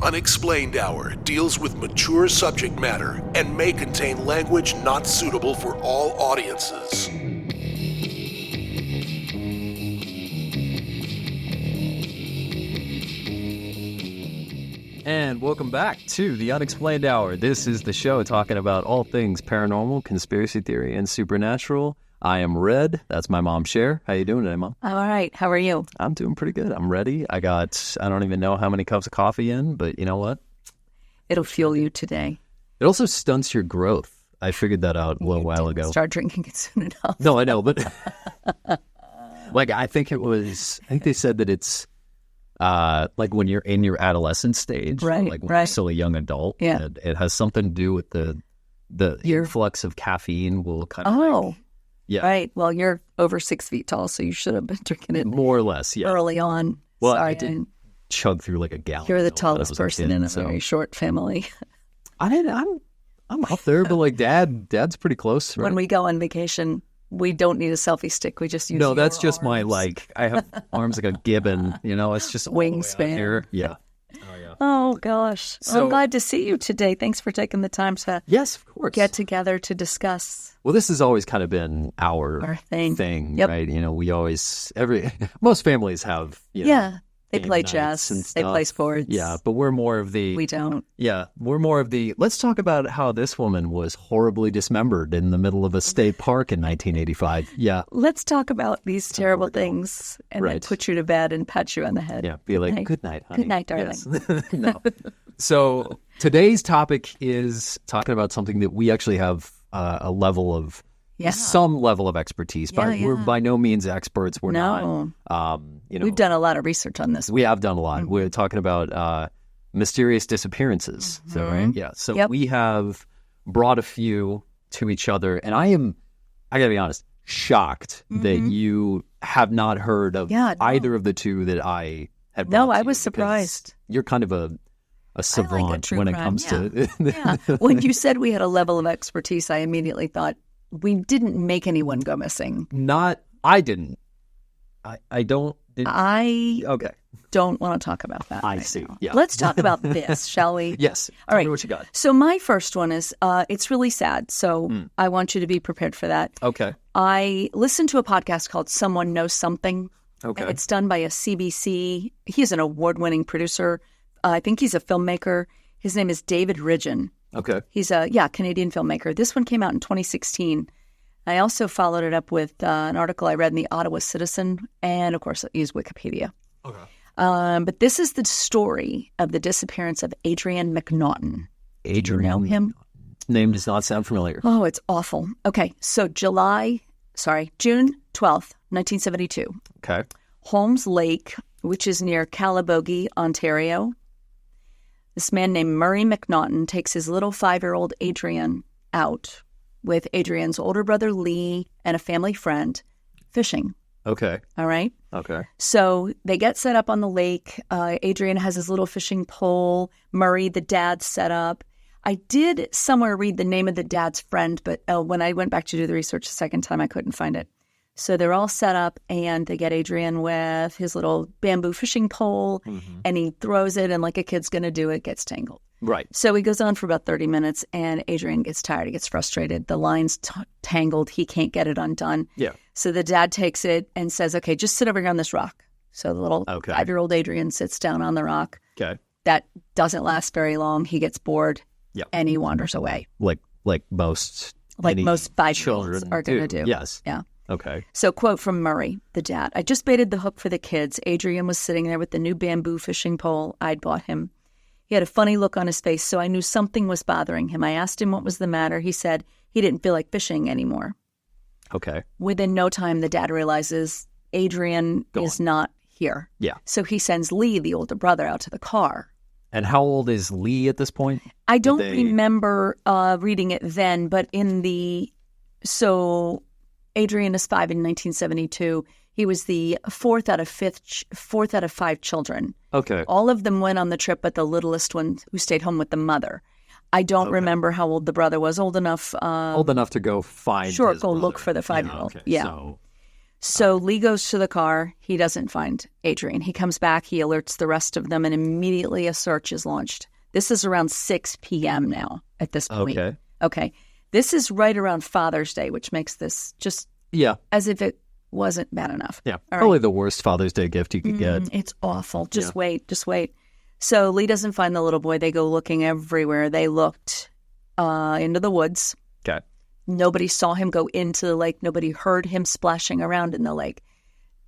Unexplained Hour deals with mature subject matter and may contain language not suitable for all audiences. And welcome back to the Unexplained Hour. This is the show talking about all things paranormal, conspiracy theory, and supernatural. I am Red. That's my mom, Sher. How you doing today, Mom? I'm all right. How are you? I'm doing pretty good. I'm ready. I don't even know how many cups of coffee in, but you know what? It'll fuel you today. It also stunts your growth. I figured that out a little while ago. Start drinking it soon enough. No, I know, but I think they said that it's like when you're in your adolescent stage, right? Like when you're still a young adult. Yeah. It has something to do with the influx of caffeine will kind of yeah. Right. Well, you're over 6 feet tall, so you should have been drinking it more or less, yeah, early on. Well, Sorry, I did chug through like a gallon. You're the tallest person in a very short family. I'm up there, but like Dad's pretty close. Right? When we go on vacation, we don't need a selfie stick. We just use that's just arms. I have arms like a gibbon. It's just wingspan. Here. Yeah. Oh gosh. So, I'm glad to see you today. Thanks for taking the time to yes, of course, get together to discuss. Well, this has always kind of been our thing, yep. Right? We always most families have they play chess and they play sports. Yeah, but we're more of the we don't. Yeah, we're more of the let's talk about how this woman was horribly dismembered in the middle of a state park in 1985. Yeah, let's talk about these terrible things and then put you to bed and pat you on the head. Yeah, be like, good night, honey. Good night, darling. Yes. No. So today's topic is talking about something that we actually have a level of some level of expertise, but we're by no means experts. We're not. We've done a lot of research on this. We have done a lot. Mm-hmm. We're talking about mysterious disappearances. Mm-hmm. So, right? Yeah. So we have brought a few to each other, and I gotta be honest, shocked that you have not heard of either of the two that I had. No, I was surprised. You're kind of a savant when it comes to. When you said we had a level of expertise, I immediately thought we didn't make anyone go missing. I didn't. I don't. Okay. Don't want to talk about that. I see. Now. Yeah. Let's talk about this, shall we? Yes. All right. Tell me what you got. So my first one is, it's really sad. So I want you to be prepared for that. Okay. I listened to a podcast called Someone Knows Something. Okay. It's done by a CBC. He's an award-winning producer. I think he's a filmmaker. His name is David Ridgen. Okay. He's a Canadian filmmaker. This one came out in 2016. I also followed it up with an article I read in the Ottawa Citizen, and of course, I use Wikipedia. Okay. But this is the story of the disappearance of Adrian McNaughton. Adrian, do you know him? Name does not sound familiar. Oh, it's awful. Okay, so June 12th, 1972. Okay. Holmes Lake, which is near Calabogie, Ontario. This man named Murray McNaughton takes his little 5-year-old Adrian out with Adrian's older brother Lee and a family friend fishing. Okay. All right? Okay. So they get set up on the lake. Adrian has his little fishing pole. Murray, the dad, set up. I did somewhere read the name of the dad's friend, but when I went back to do the research the second time, I couldn't find it. So they're all set up, and they get Adrian with his little bamboo fishing pole, and he throws it, and like a kid's going to do, it gets tangled. Right. So he goes on for about 30 minutes, and Adrian gets tired. He gets frustrated. The line's tangled. He can't get it undone. Yeah. So the dad takes it and says, okay, just sit over here on this rock. So the little 5-year-old Adrian sits down on the rock. Okay. That doesn't last very long. He gets bored, and he wanders away. Like most 5-year-olds are going to do. Yes. Yeah. Okay. So quote from Murray, the dad. I just baited the hook for the kids. Adrian was sitting there with the new bamboo fishing pole I'd bought him. He had a funny look on his face, so I knew something was bothering him. I asked him what was the matter. He said he didn't feel like fishing anymore. Okay. Within no time, the dad realizes Adrian is not here. Yeah. So he sends Lee, the older brother, out to the car. And how old is Lee at this point? I don't remember reading it then, but so Adrian is 5 in 1972. He was the fourth out of 5 children. Okay. All of them went on the trip, but the littlest one who stayed home with the mother. I don't remember how old the brother was. Old enough. Old enough to go find. Sure, his go brother. look for the 5-year-old. Okay. Yeah. So Lee goes to the car. He doesn't find Adrian. He comes back. He alerts the rest of them, and immediately a search is launched. This is around 6 p.m. now at this point. Okay. This is right around Father's Day, which makes this just as if it wasn't bad enough. Yeah, probably the worst Father's Day gift you could get. It's awful. Just wait. So Lee doesn't find the little boy. They go looking everywhere. They looked into the woods. Okay. Nobody saw him go into the lake. Nobody heard him splashing around in the lake.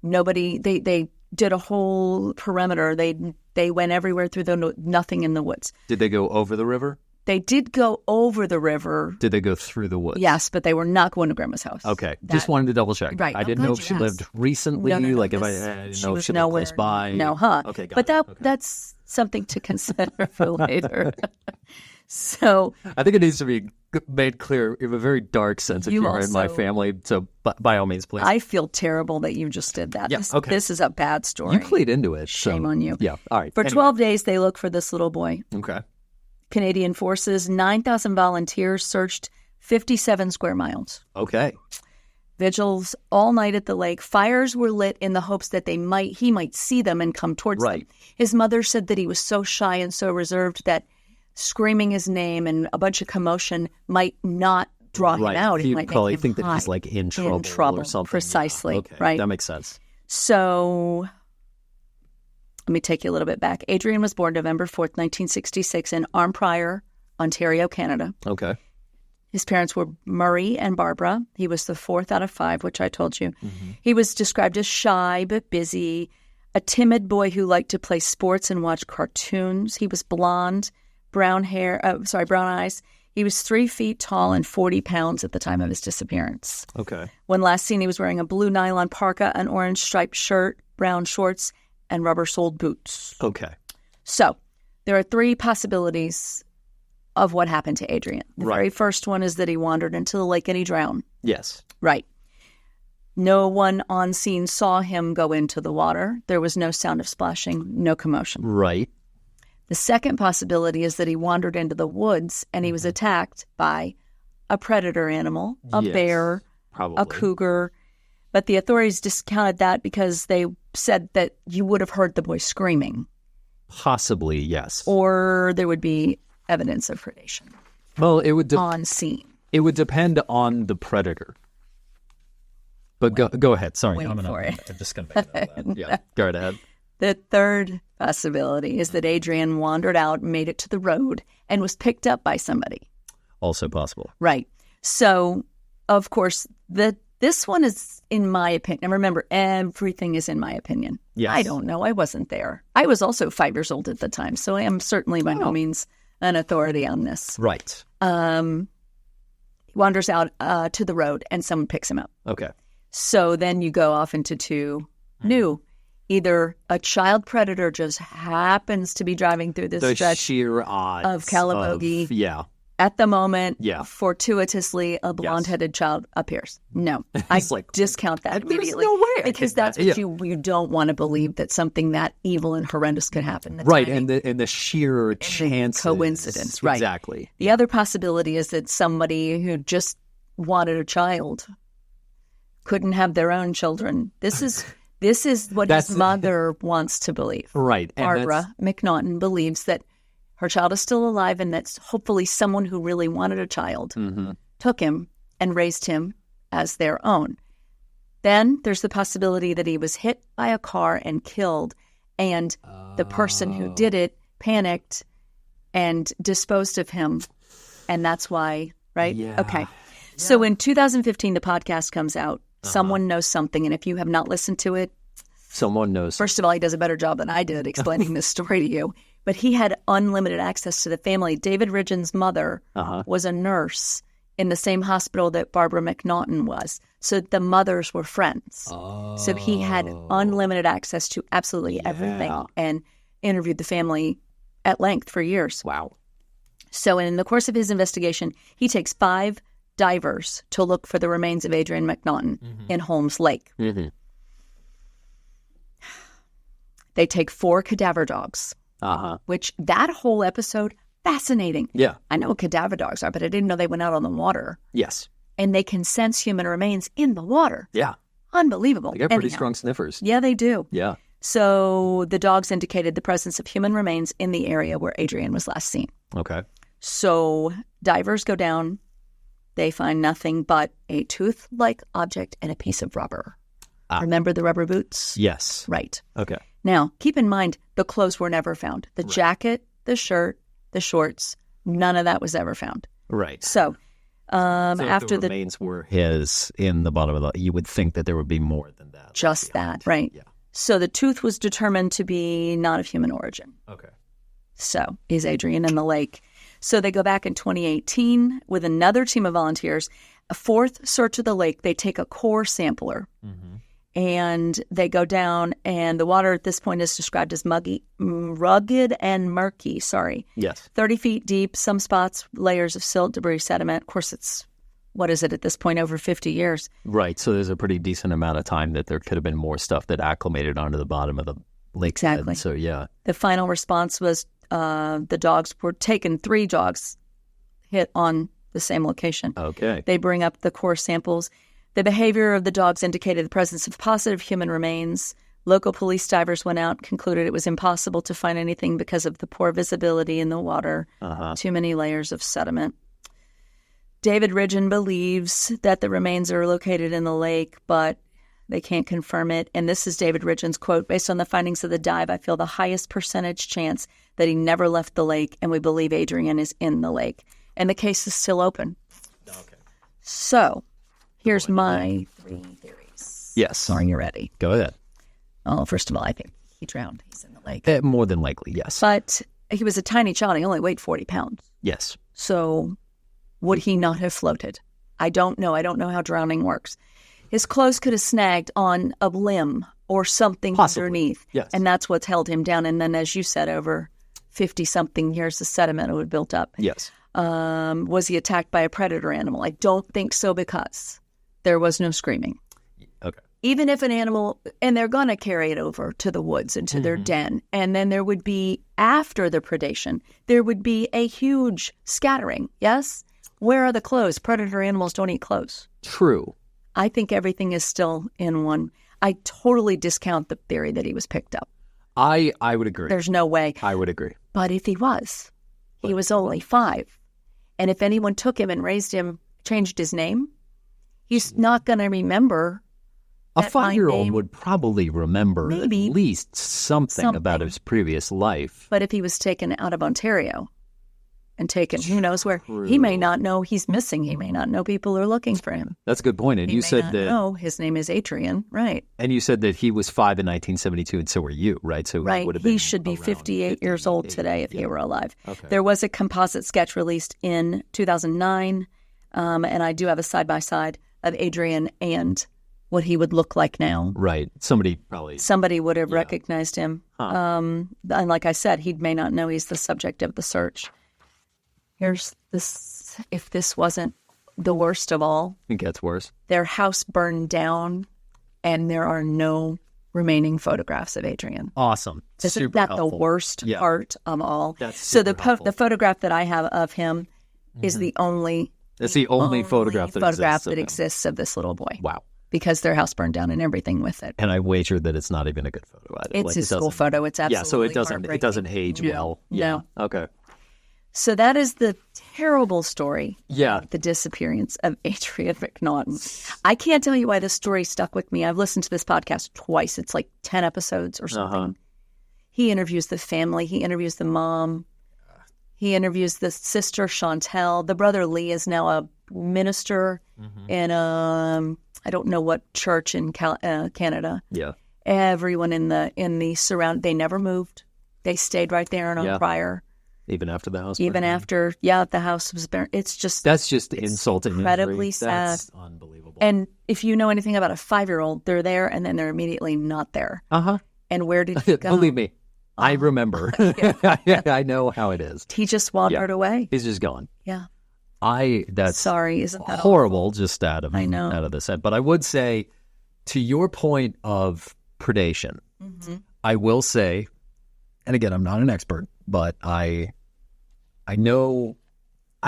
Nobody. They did a whole perimeter. They went everywhere through nothing in the woods. Did they go over the river? They did go over the river. Did they go through the woods? Yes, but they were not going to Grandma's house. Okay. Just wanted to double check. Right. I didn't know if she lived recently. No. Like if I didn't know if she lived close by. No, huh? Okay, got but it. that's something to consider for later. So I think it needs to be made clear. You have a very dark sense of humor in my family, so by all means, please. I feel terrible that you just did that. Yeah, This is a bad story. You played into it. Shame on you. Yeah, all right. For 12 days, they look for this little boy. Okay. Canadian forces, 9,000 volunteers searched 57 square miles. Okay. Vigils all night at the lake. Fires were lit in the hopes that he might see them and come towards them. His mother said that he was so shy and so reserved that screaming his name and a bunch of commotion might not draw him out. It might probably make him think that he's like in trouble or something. Precisely. Yeah. Okay. Right. That makes sense. So let me take you a little bit back. Adrian was born November 4th, 1966 in Arnprior, Ontario, Canada. Okay. His parents were Murray and Barbara. He was the fourth out of five, which I told you. Mm-hmm. He was described as shy but busy, a timid boy who liked to play sports and watch cartoons. He was blonde, brown eyes. He was 3 feet tall and 40 pounds at the time of his disappearance. Okay. When last seen, he was wearing a blue nylon parka, an orange striped shirt, brown shorts, and rubber-soled boots. Okay. So there are three possibilities of what happened to Adrian. The very first one is that he wandered into the lake and he drowned. Yes. Right. No one on scene saw him go into the water. There was no sound of splashing, no commotion. Right. The second possibility is that he wandered into the woods and he was attacked by a predator animal, a bear, probably a cougar. But the authorities discounted that because they said that you would have heard the boy screaming. Possibly, yes. Or there would be evidence of predation. Well, it would on scene. It would depend on the predator. But go ahead. Sorry, I'm just going to make it up. Yeah, go right ahead. The third possibility is that Adrian wandered out, made it to the road, and was picked up by somebody. Also possible. Right. So, of course, this one is, in my opinion, and remember, everything is in my opinion. Yes. I don't know. I wasn't there. I was also 5 years old at the time, so I am certainly by no means an authority on this. Right. He wanders out to the road, and someone picks him up. Okay. So then you go off into two new. Either a child predator just happens to be driving through this stretch sheer odds of Calabogie. At the moment, fortuitously, a blonde-headed child appears. No, I discount that immediately. There's no way because that's what you don't want to believe that something that evil and horrendous could happen. Right, and the sheer chances. Coincidence, right. Exactly. The other possibility is that somebody who just wanted a child couldn't have their own children. This is what his mother wants to believe. Right. And Barbara McNaughton believes that her child is still alive and that's hopefully someone who really wanted a child took him and raised him as their own. Then there's the possibility that he was hit by a car and killed, and the person who did it panicked and disposed of him, and that's why, right? Yeah. Okay. So in 2015, the podcast comes out. Someone knows something, and if you have not listened to it, someone knows. First of all, he does a better job than I did explaining this story to you. But he had unlimited access to the family. David Ridgen's mother was a nurse in the same hospital that Barbara McNaughton was. So the mothers were friends. Oh. So he had unlimited access to absolutely everything and interviewed the family at length for years. Wow. So in the course of his investigation, he takes 5 divers to look for the remains of Adrian McNaughton in Holmes Lake. Mm-hmm. They take 4 cadaver dogs, which that whole episode, fascinating. Yeah. I know what cadaver dogs are, but I didn't know they went out on the water. Yes. And they can sense human remains in the water. Yeah. Unbelievable. They got pretty strong sniffers. Yeah, they do. Yeah. So the dogs indicated the presence of human remains in the area where Adrian was last seen. Okay. So divers go down. They find nothing but a tooth-like object and a piece of rubber. Remember the rubber boots? Yes. Right. Okay. Now, keep in mind, the clothes were never found. The jacket, the shirt, the shorts, none of that was ever found. Right. So after if the remains were his in the bottom of the, you would think that there would be more than that. Just that, right? Yeah. So the tooth was determined to be not of human origin. Okay. So is Adrian in the lake. So they go back in 2018 with another team of volunteers. A fourth search of the lake, they take a core sampler. Mm-hmm. And they go down, and the water at this point is described as rugged and murky. Sorry. Yes. 30 feet deep, some spots, layers of silt, debris, sediment. Of course, it's, what is it at this point, over 50 years? Right. So there's a pretty decent amount of time that there could have been more stuff that acclimated onto the bottom of the lake. Exactly. Bed. So, yeah. The final response was the dogs were taken, 3 dogs hit on the same location. Okay. They bring up the core samples. The behavior of the dogs indicated the presence of positive human remains. Local police divers went out, concluded it was impossible to find anything because of the poor visibility in the water, too many layers of sediment. David Ridgen believes that the remains are located in the lake, but they can't confirm it. And this is David Ridgen's quote, "Based on the findings of the dive, I feel the highest percentage chance that he never left the lake, and we believe Adrian is in the lake." And the case is still open. Okay. So here's my 3 theories. Yes. Are you ready? Go ahead. Oh, first of all, I think he drowned. He's in the lake. More than likely, yes. But he was a tiny child. He only weighed 40 pounds. Yes. So would he not have floated? I don't know. I don't know how drowning works. His clothes could have snagged on a limb or something underneath. Yes. And that's what's held him down. And then, as you said, over 50-something years, the sediment would built up. Yes. Was he attacked by a predator animal? I don't think so, because there was no screaming. Okay. Even if an animal, and they're going to carry it over to the woods and to their den, and then there would be, after the predation, there would be a huge scattering, yes? Where are the clothes? Predator animals don't eat clothes. True. I think everything is still in one. I totally discount the theory that he was picked up. I would agree. There's no way. I would agree. But if he was only 5. And if anyone took him and raised him, changed his name, he's not going to remember. A 5-year-old would probably remember maybe at least something about his previous life. But if he was taken out of Ontario and taken who knows where, he may not know he's missing. He may not know people are looking for him. That's a good point. And he you may said not that. know his name is Adrian, right? And you said that he was 5 in 1972, and so were you, right? So right. He should be 58 years old today if he were alive. Okay. There was a composite sketch released in 2009, and I do have a side-by-side of Adrian and what he would look like now. Right. Somebody would have recognized him. And like I said, he may not know he's the subject of the search. Here's this. If this wasn't the worst of all, it gets worse. Their house burned down, and there are no remaining photographs of Adrian. Awesome. Isn't that the worst part of all? That's so the photograph that I have of him is the only. That's the only photograph that exists of this little boy. Wow. Because their house burned down and everything with it. And I wager that it's not even a good photo. It's a school photo. It's absolutely it doesn't age well. Yeah. No. Okay. So that is the terrible story. Yeah. The disappearance of Adrian McNaughton. I can't tell you why this story stuck with me. I've listened to this podcast twice. It's like 10 episodes or something. He interviews the family. He interviews the mom. He interviews the sister, Chantel. The brother, Lee, is now a minister in I don't know what church in Canada. Yeah. Everyone in the surround, they never moved. They stayed right there on Prior. Even after the house Even burned after, the house was burned. That's just insulting. Incredibly sad. That's unbelievable. And if you know anything about a 5-year-old, they're there and then they're immediately not there. And where did he go? Believe me, I remember. I know how it is. He just wandered away. He's just gone. Yeah. That's sorry, isn't that horrible? Awful? Just out of the set. But I would say, to your point of predation, I will say, and again, I'm not an expert, but I know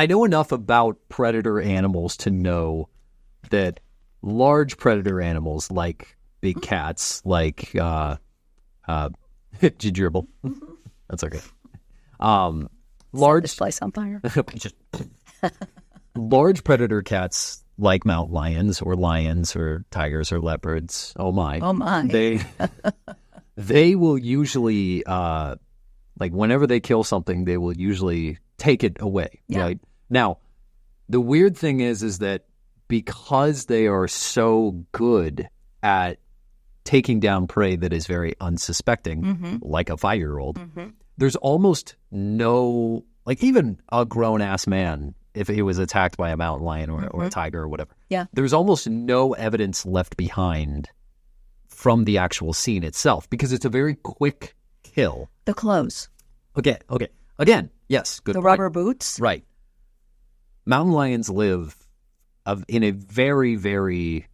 enough about predator animals to know that large predator animals like big cats, like did you dribble? That's okay. Large this place on fire. Just large predator cats like mountain lions or tigers or leopards. Oh my! They will usually like whenever they kill something, they will usually take it away. Yeah. Right now, the weird thing is that because they are so good at taking down prey that is very unsuspecting, like a 5-year-old, there's almost no, like even a grown-ass man, if he was attacked by a mountain lion or a tiger or whatever, there's almost no evidence left behind from the actual scene itself because it's a very quick kill. The clothes. Okay. Again, yes, good The point. rubber boots. Right. Mountain lions live in a very, very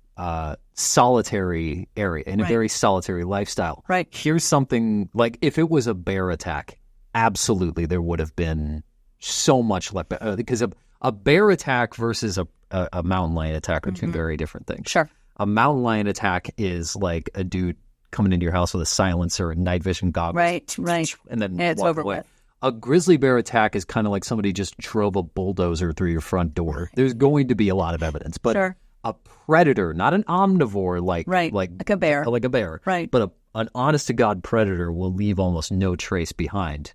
solitary area, in a very solitary lifestyle. Right. Here's something like if it was a bear attack, absolutely there would have been so much left because a bear attack versus a mountain lion attack are two very different things. Sure. A mountain lion attack is like a dude coming into your house with a silencer and night vision goggles. Right. And then it's walk over away. with. A grizzly bear attack is kind of like somebody just drove a bulldozer through your front door. There's going to be a lot of evidence. But a predator, not an omnivore like a bear. Like a bear. Right. But an honest-to-God predator will leave almost no trace behind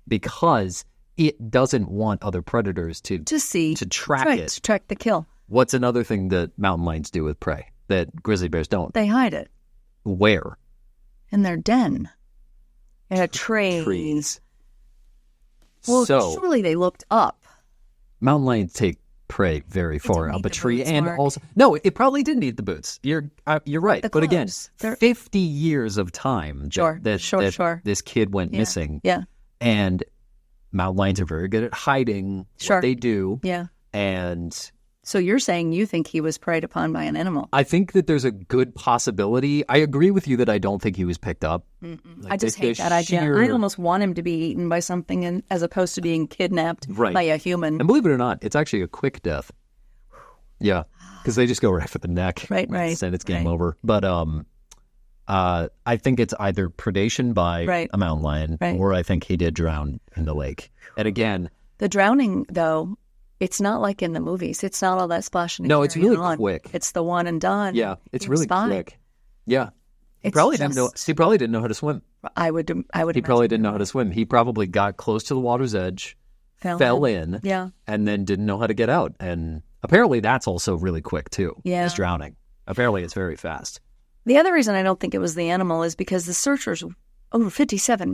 because it doesn't want other predators to track it. To track the kill. What's another thing that mountain lions do with prey that grizzly bears don't? They hide it. Where? In their den. In a tree. Trees. Well, surely they looked up. Mountain lions take prey very far up a tree, and Mark. also it probably didn't need the boots. You're right, The but again, clothes. They're 50 years of time that this kid went missing. Yeah. And mountain lions are very good at hiding what they do. Yeah. And so you're saying you think he was preyed upon by an animal? I think that there's a good possibility. I agree with you that I don't think he was picked up. Like I just hate that idea. I almost want him to be eaten by something as opposed to being kidnapped by a human. And believe it or not, it's actually a quick death. Yeah, because they just go right for the neck. Right. And it's game over. But I think it's either predation by a mountain lion or I think he did drown in the lake. And again, the drowning, though, it's not like in the movies. It's not all that splashing. No, it's really quick. It's the one and done. Yeah, it's really quick. Yeah. He probably didn't know how to swim. I would. He probably didn't know how to swim. He probably got close to the water's edge, fell in, and then didn't know how to get out. And apparently that's also really quick too. Yeah. It's drowning. Apparently it's very fast. The other reason I don't think it was the animal is because the searchers over 57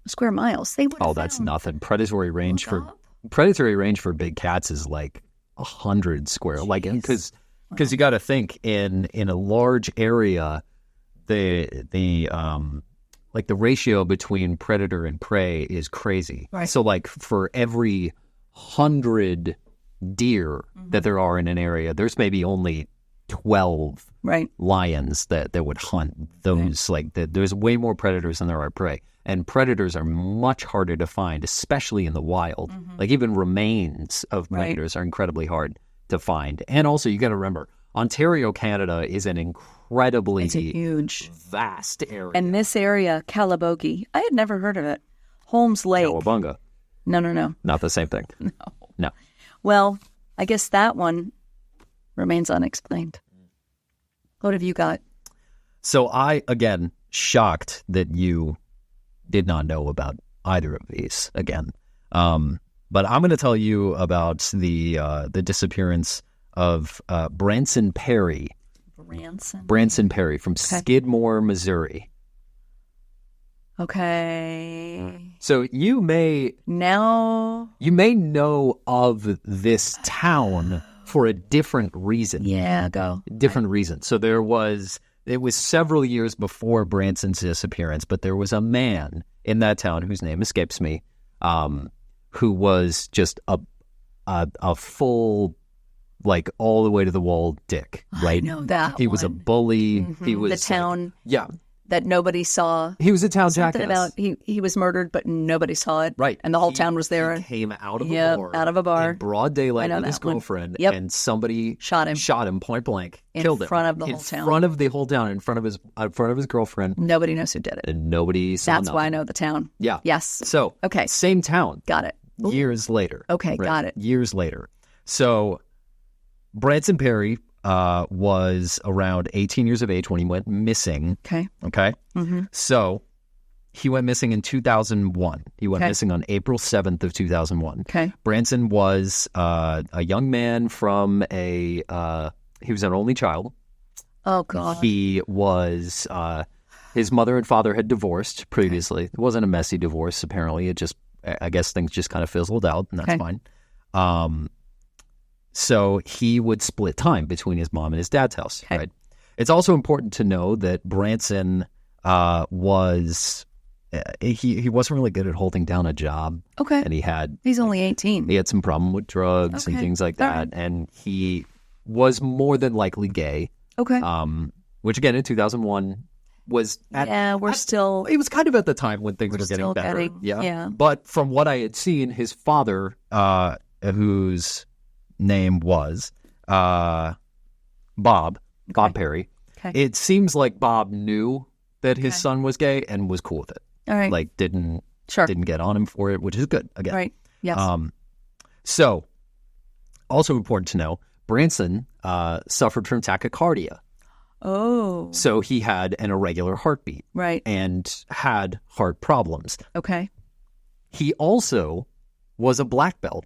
square miles. They would. Oh, that's nothing. Predatory range for big cats is like 100 square. Jeez. Like because you got to think in a large area, the ratio between predator and prey is crazy. Right. So like for every 100 deer that there are in an area, there's maybe only 12 lions that would hunt those. There's way more predators than there are prey. And predators are much harder to find, especially in the wild. Like even remains of predators are incredibly hard to find. And also you got to remember, Ontario, Canada is an incredibly huge, vast area. And this area, Calabogie, I had never heard of it. Holmes Lake. Cowabunga. No. Not the same thing. No. Well, I guess that one remains unexplained. What have you got? So I, again, shocked that you did not know about either of these again. But I'm going to tell you about the disappearance of Branson Perry. Branson Perry from Skidmore, Missouri. Okay. So you may know of this town for a different reason. Yeah, go. Different reason. So it was several years before Branson's disappearance, but there was a man in that town whose name escapes me, who was just a full, like all the way to the wall dick, right? I know that he was a bully. He was the town. Yeah. that nobody saw. He was a town Something jackass. about he was murdered, but nobody saw it. Right. And the whole town was there. He came out of out of a bar. in broad daylight with his that one. girlfriend, Yep. and somebody Shot him point blank, in killed him front of the whole in town. front of the whole town, in front of his girlfriend, Nobody knows who did it. and nobody saw That's nothing. why I know the town. Yeah. Yes. So Okay. same town. Got it. Years later. Okay, got it. Years later. So Branson Perry was around 18 years of age when he went missing. Okay. Okay. Mm-hmm. So he went missing in 2001. He went missing on April 7th of 2001. Okay. Branson was a young man from he was an only child. Oh, God. He was, his mother and father had divorced previously. It wasn't a messy divorce, apparently. It just, I guess things just kind of fizzled out, and that's fine. So he would split time between his mom and his dad's house, right? It's also important to know that Branson was, he wasn't really good at holding down a job. Okay. And He's only 18. he had some problem with drugs and things like that. All right. And he was more than likely gay. Okay. Which again in 2001 was still. it was kind of at the time when things were getting still better. getting- yeah. But from what I had seen, his father, whose name was Bob Perry, Okay. it seems like Bob knew that his son was gay and was cool with it. All right. Like didn't Sure. get on him for it, which is good again. Right. Yes. So, also important to know, Branson suffered from tachycardia. Oh. So he had an irregular heartbeat Right. and had heart problems. Okay. He also was a black belt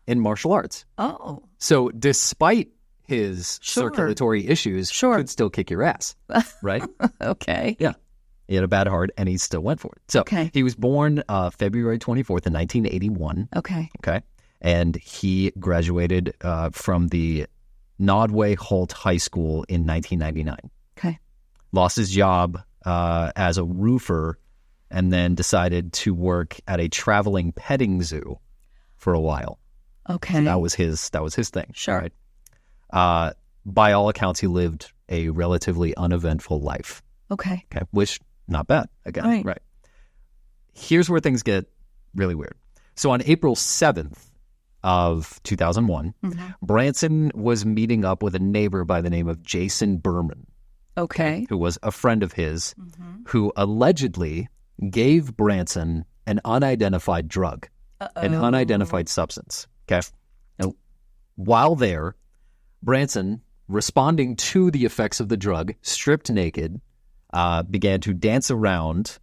in martial arts. Oh. So despite his Sure. circulatory issues, Sure. could still kick your ass, right? Okay. Yeah. He had a bad heart, and he still went for it. So he was born February 24th in 1981. Okay. Okay. And he graduated from the Nodway Holt High School in 1999. Okay. Lost his job as a roofer and then decided to work at a traveling petting zoo for a while. Okay. That was his thing. Sure. Right? By all accounts, he lived a relatively uneventful life. Okay. Okay. Which, not bad. Again. Right. Here's where things get really weird. So on April 7th of 2001, Branson was meeting up with a neighbor by the name of Jason Berman, Okay. who was a friend of his, who allegedly gave Branson an unidentified drug, an unidentified substance. Okay. Now, while there, Branson, responding to the effects of the drug, stripped naked, began to dance around,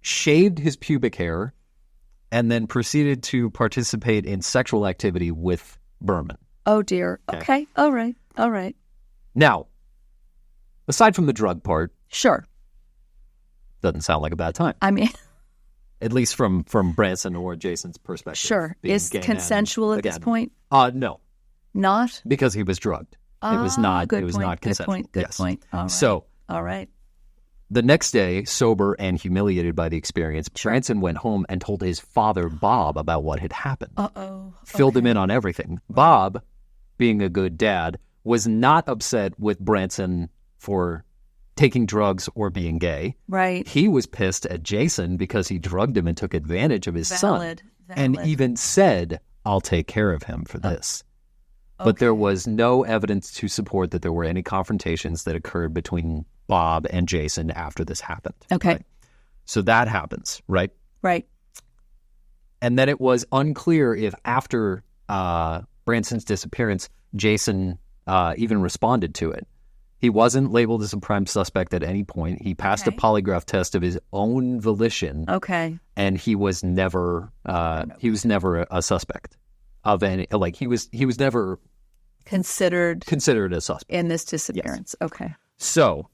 shaved his pubic hair, and then proceeded to participate in sexual activity with Berman. Oh, dear. Okay. All right. All right. Now, aside from the drug part, Sure. doesn't sound like a bad time, I mean, at least from Branson or Jason's perspective. sure. being Is gay men. consensual at this Again, point? No, Not? because he was drugged. It was not. Good It was point. not consensual. Good point. Good Yes. point. All right. So All right. the next day, sober and humiliated by the experience, Branson went home and told his father, Bob, about what had happened. Uh-oh. Filled him in on everything. Bob, being a good dad, was not upset with Branson for taking drugs or being gay. Right. He was pissed at Jason because he drugged him and took advantage of his son. Valid. And even said, I'll take care of him for this. But there was no evidence to support that there were any confrontations that occurred between Bob and Jason after this happened. Okay. Right? So that happens, right? Right. And then it was unclear if after Branson's disappearance, Jason even responded to it. He wasn't labeled as a prime suspect at any point. He passed a polygraph test of his own volition. Okay. And he was never a suspect of any, like he was never Considered a suspect in this disappearance. Yes. Okay. So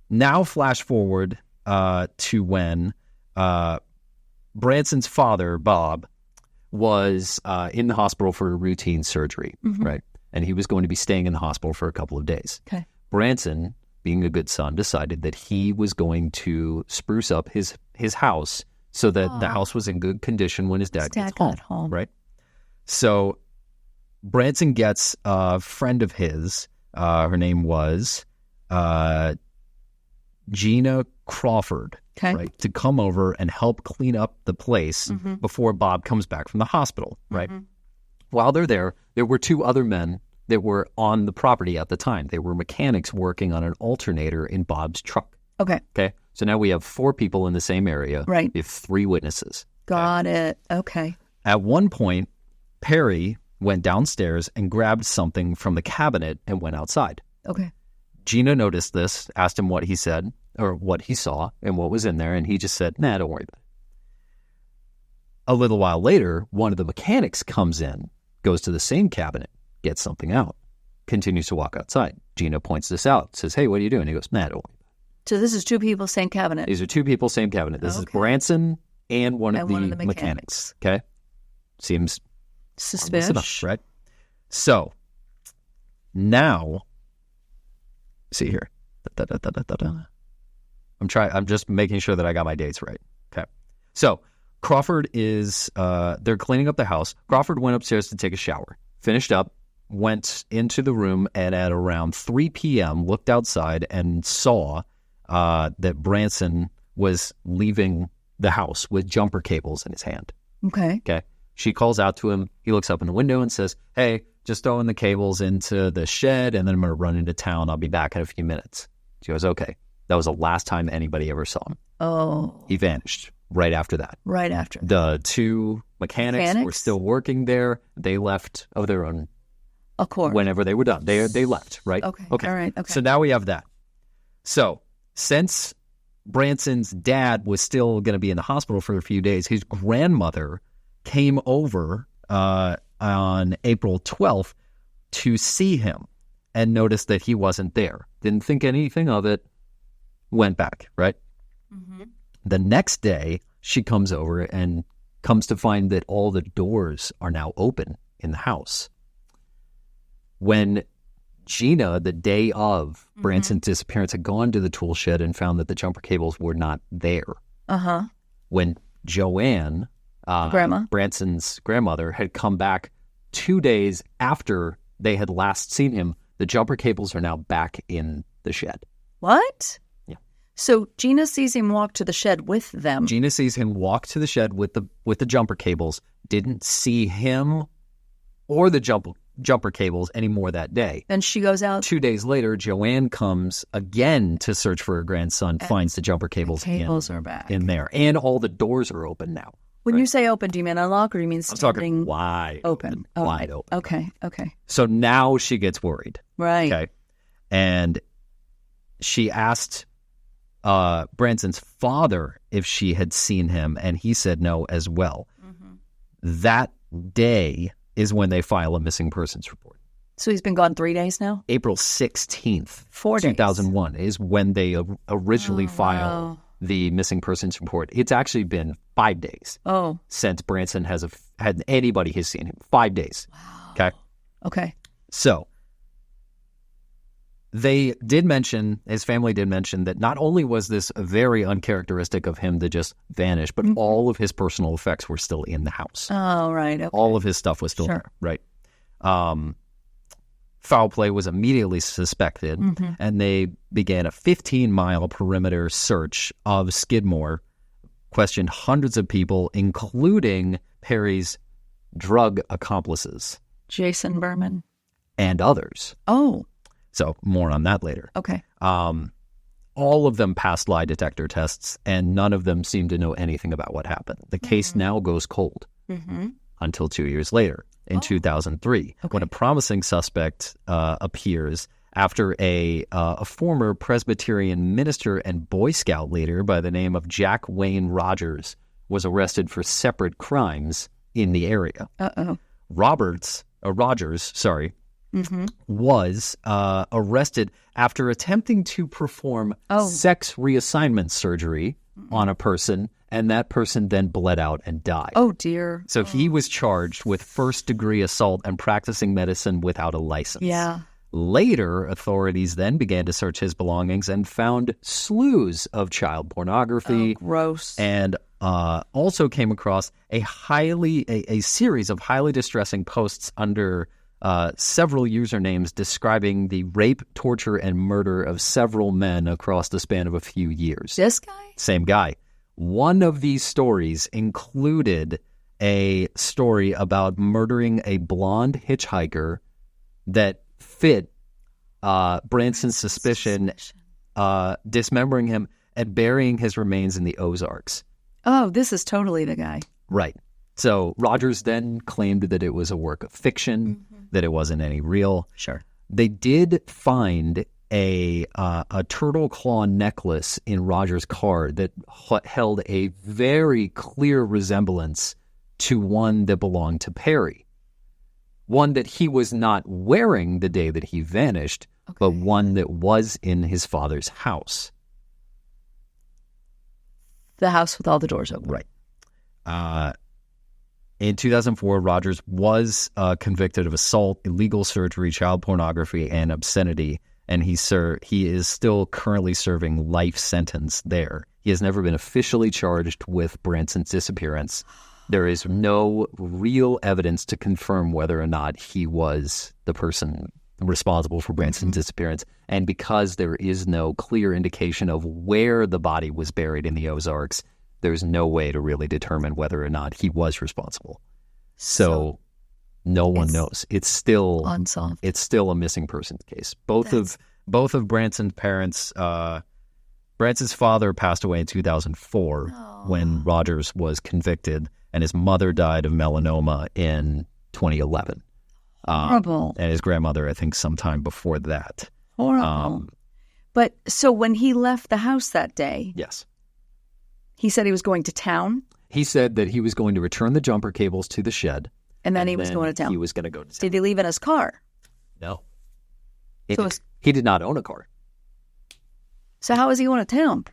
now flash forward to when Branson's father, Bob, was in the hospital for a routine surgery, right? And he was going to be staying in the hospital for a couple of days. Okay. Branson, being a good son, decided that he was going to spruce up his house so that the house was in good condition when his dad gets got home. right? So Branson gets a friend of his. Her name was Gina Crawford, right, to come over and help clean up the place before Bob comes back from the hospital, right? While they're there were two other men that were on the property at the time. They were mechanics working on an alternator in Bob's truck. Okay. So now we have 4 people in the same area. Right. We have 3 witnesses. Got it. Okay. At one point, Perry went downstairs and grabbed something from the cabinet and went outside. Okay. Gina noticed this, asked him what he said or what he saw and what was in there, and he just said, nah, don't worry about it. A little while later, one of the mechanics comes in, goes to the same cabinet, gets something out, continues to walk outside. Gina points this out, says, hey, what are you doing? He goes, nah, don't worry about it. So this is 2 people, same cabinet. These are 2 people, same cabinet. This is Branson and one of the mechanics. Okay? Seems suspicious enough, right? So now, see here. I'm just making sure that I got my dates right. Okay. So Crawford is, they're cleaning up the house. Crawford went upstairs to take a shower, finished up, went into the room, and at around 3 p.m. looked outside and saw that Branson was leaving the house with jumper cables in his hand. Okay. She calls out to him. He looks up in the window and says, hey, just throwing the cables into the shed, and then I'm going to run into town. I'll be back in a few minutes. She goes, okay. That was the last time anybody ever saw him. Oh. He vanished right after that. Right after. The 2 mechanics were still working there. They left of their own accord. Whenever they were done. They left, right? Okay. All right. Okay. So now we have that. So since Branson's dad was still going to be in the hospital for a few days, his grandmother came over on April 12th to see him and noticed that he wasn't there. Didn't think anything of it. Went back, right? The next day, she comes over and comes to find that all the doors are now open in the house. When Gina, the day of Branson's disappearance, had gone to the tool shed and found that the jumper cables were not there. When Joanne, Branson's grandmother, had come back 2 days after they had last seen him, the jumper cables are now back in the shed. What? Yeah. So Gina sees him walk to the shed with them. Gina sees him walk to the shed with the jumper cables. Didn't see him or the jumper cables anymore that day. Then she goes out. 2 days later, Joanne comes again to search for her grandson, finds the jumper cables, are back in there. And all the doors are open now. When you say open, do you mean unlock or do you mean something? I'm talking wide open. Wide open. Okay. So now she gets worried. Right. Okay. And she asked Branson's father if she had seen him, and he said no as well. That day is when they file a missing persons report. So he's been gone 3 days now? April 16th, 4 days. 2001 is when they originally filed the missing persons report. It's actually been 5 days since Branson has had anybody has seen him. 5 days. Wow. Okay. So they did mention, his family did mention, that not only was this very uncharacteristic of him to just vanish, but all of his personal effects were still in the house. Oh, right. Okay. All of his stuff was still there, right? Foul play was immediately suspected, and they began a 15-mile perimeter search of Skidmore, questioned hundreds of people, including Perry's drug accomplices. Jason Berman. And others. Oh. So more on that later. Okay. All of them passed lie detector tests, and none of them seemed to know anything about what happened. The case now goes cold until 2 years later, in 2003, when a promising suspect appears after a former Presbyterian minister and Boy Scout leader by the name of Jack Wayne Rogers was arrested for separate crimes in the area. Rogers, was arrested after attempting to perform sex reassignment surgery on a person, and that person then bled out and died. Oh, dear. So he was charged with first-degree assault and practicing medicine without a license. Yeah. Later, authorities then began to search his belongings and found slews of child pornography. Oh, gross. And also came across a series of highly distressing posts under several usernames describing the rape, torture, and murder of several men across the span of a few years. This guy? Same guy. One of these stories included a story about murdering a blonde hitchhiker that fit Branson's suspicion, dismembering him and burying his remains in the Ozarks. Oh, this is totally the guy. Right. So Rogers then claimed that it was a work of fiction, that it wasn't any real. Sure. They did find a turtle claw necklace in Rogers' car that held a very clear resemblance to one that belonged to Perry. One that he was not wearing the day that he vanished, but one that was in his father's house. The house with all the doors open. Right. In 2004, Rogers was convicted of assault, illegal surgery, child pornography, and obscenity, and he is still currently serving life sentence there. He has never been officially charged with Branson's disappearance. There is no real evidence to confirm whether or not he was the person responsible for Branson's disappearance. And because there is no clear indication of where the body was buried in the Ozarks, there's no way to really determine whether or not he was responsible. So no one knows. It's still unsolved. It's still a missing persons case. Both of Branson's parents, Branson's father passed away in 2004 when Rogers was convicted, and his mother died of melanoma in 2011. Horrible. And his grandmother, I think, sometime before that. Horrible. But so when he left the house that day, yes, he said he was going to town. He said that he was going to return the jumper cables to the shed. And then he was going to town. He was going to go to town. Did he leave in his car? No. He did not own a car. So how was he going to town?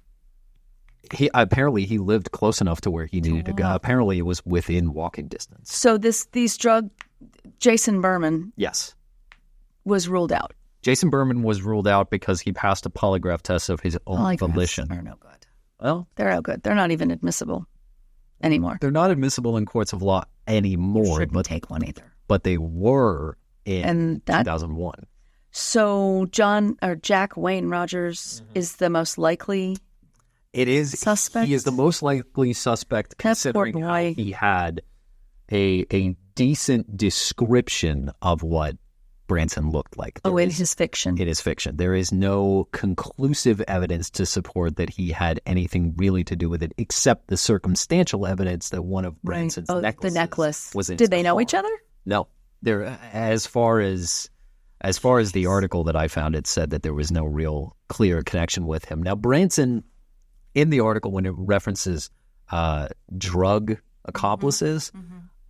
Apparently he lived close enough to where he needed to go. Apparently it was within walking distance. So Jason Berman, yes, was ruled out. Jason Berman was ruled out because he passed a polygraph test of his own volition. They're no good. Well, they're no good. They're not even admissible anymore. They're not admissible in courts of law anymore. Shouldn't take one either. But they were in 2001. So Jack Wayne Rogers is the most likely. It is suspect. He is the most likely suspect, considering how he had a decent description of what Branson looked like. In his fiction. It is fiction. There is no conclusive evidence to support that he had anything really to do with it, except the circumstantial evidence that one of Branson's necklaces was in his Did they know car. each other? No. As far as the article that I found, it said that there was no real clear connection with him. Now, Branson, in the article, when it references drug accomplices,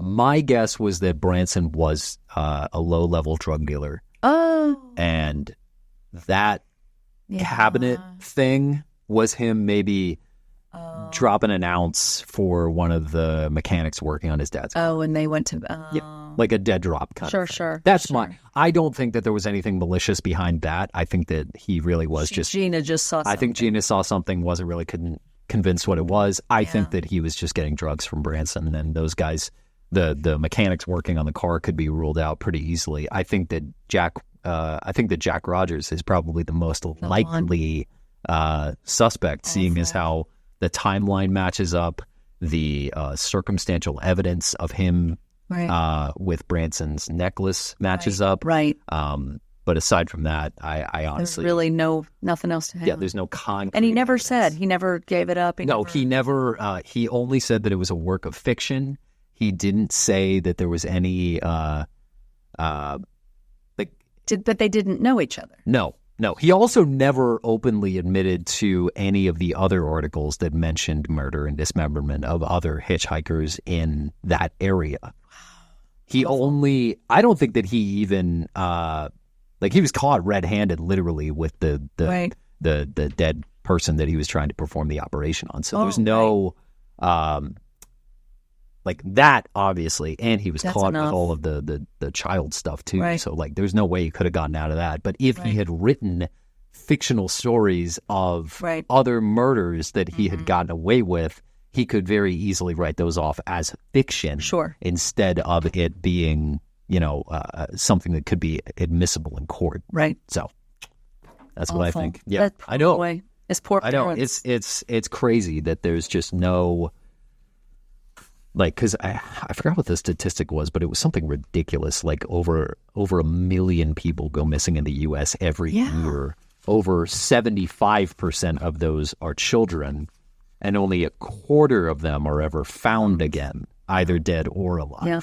my guess was that Branson was a low-level drug dealer. Oh. And that cabinet thing was him maybe dropping an ounce for one of the mechanics working on his dad's car. Oh, and they went to... like a dead drop kind of thing. Sure. That's I don't think that there was anything malicious behind that. I think that he really was Gina just saw something. I think Gina saw something, wasn't really convinced what it was. I think that he was just getting drugs from Branson, and those guys, the mechanics working on the car, could be ruled out pretty easily. I think that Jack Rogers is probably the most likely suspect, seeing as how the timeline matches up, the circumstantial evidence of him with Branson's necklace matches up. Right. But aside from that, I honestly... There's really nothing else to him. Yeah, there's no concrete And he never evidence. said. He never gave it up. He never... he only said that it was a work of fiction. He didn't say that there was any... But they didn't know each other. No. He also never openly admitted to any of the other articles that mentioned murder and dismemberment of other hitchhikers in that area. He only... I don't think that he even... he was caught red-handed, literally, with the dead person that he was trying to perform the operation on. So there's no... that, obviously, and he was caught with all of the child stuff, too. Right. So, there's no way he could have gotten out of that. But if he had written fictional stories of other murders that he had gotten away with, he could very easily write those off as fiction. Sure. Instead of it being something that could be admissible in court. Right. So that's Awful. what I think. Yeah, That poor I know. boy. His poor I know. parents. It's crazy that there's just no, like, because I forgot what the statistic was, but it was something ridiculous. Like over 1 million people go missing in the U.S. every year. Over 75% of those are children, and only a quarter of them are ever found again, either dead or alive. Yeah.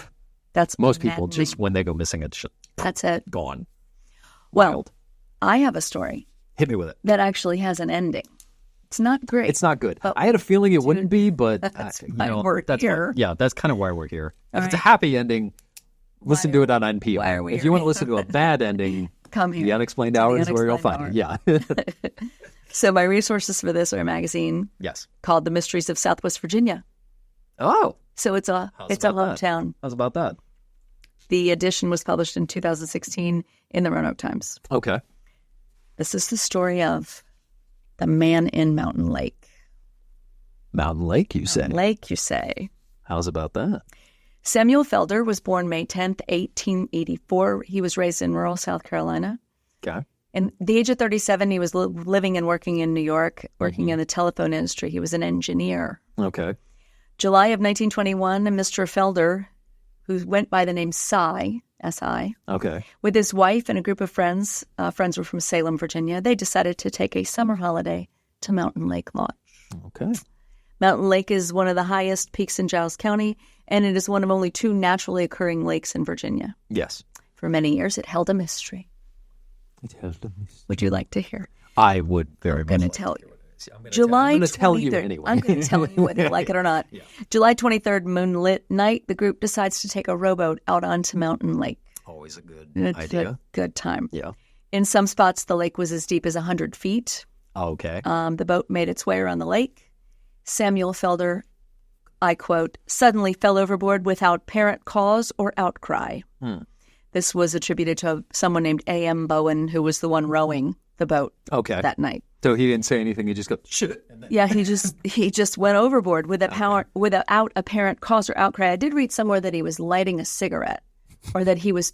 That's Most people just, when they go missing, that's it. Gone. Well, Wild. I have a story Hit me with it. that actually has an ending. It's not great. It's not good. But I had a feeling it wouldn't be, but that's why we're here. That's kind of why we're here. All If it's a right. happy ending, listen to it on NPR. why are we If you here? want to listen to a bad ending, Come here. the Unexplained Hour is where you'll find it. Yeah. So my resources for this are a magazine Yes. called The Mysteries of Southwest Virginia. Oh. So it's a How's about that? hometown. How's about that? The edition was published in 2016 in the Roanoke Times. Okay. This is the story of the man in Mountain Lake. Mountain Lake, you say? Mountain Lake, you say. How's about that? Samuel Felder was born May 10th, 1884. He was raised in rural South Carolina. Okay. And at the age of 37, he was living and working in New York, working in the telephone industry. He was an engineer. Okay. July of 1921, Mr. Felder, who went by the name Si, S-I, Okay. with his wife and a group of friends were from Salem, Virginia, they decided to take a summer holiday to Mountain Lake Lodge. Okay. Mountain Lake is one of the highest peaks in Giles County, and it is one of only 2 naturally occurring lakes in Virginia. Yes. For many years, it held a mystery. Would you like to hear? I would very much. I'm going to tell you. July I'm going to tell you 23rd. anyway. I'm going to tell you whether you like it or not. July 23rd, moonlit night, the group decides to take a rowboat out onto Mountain Lake. Always a good It's idea. a good time. Yeah. In some spots, the lake was as deep as 100 feet. Okay. The boat made its way around the lake. Samuel Felder, I quote, suddenly fell overboard without apparent cause or outcry. This was attributed to someone named A.M. Bowen, who was the one rowing the boat that night. So he didn't say anything. He just goes, shit. And then... Yeah, he just went overboard without apparent cause or outcry. I did read somewhere that he was lighting a cigarette, or that he was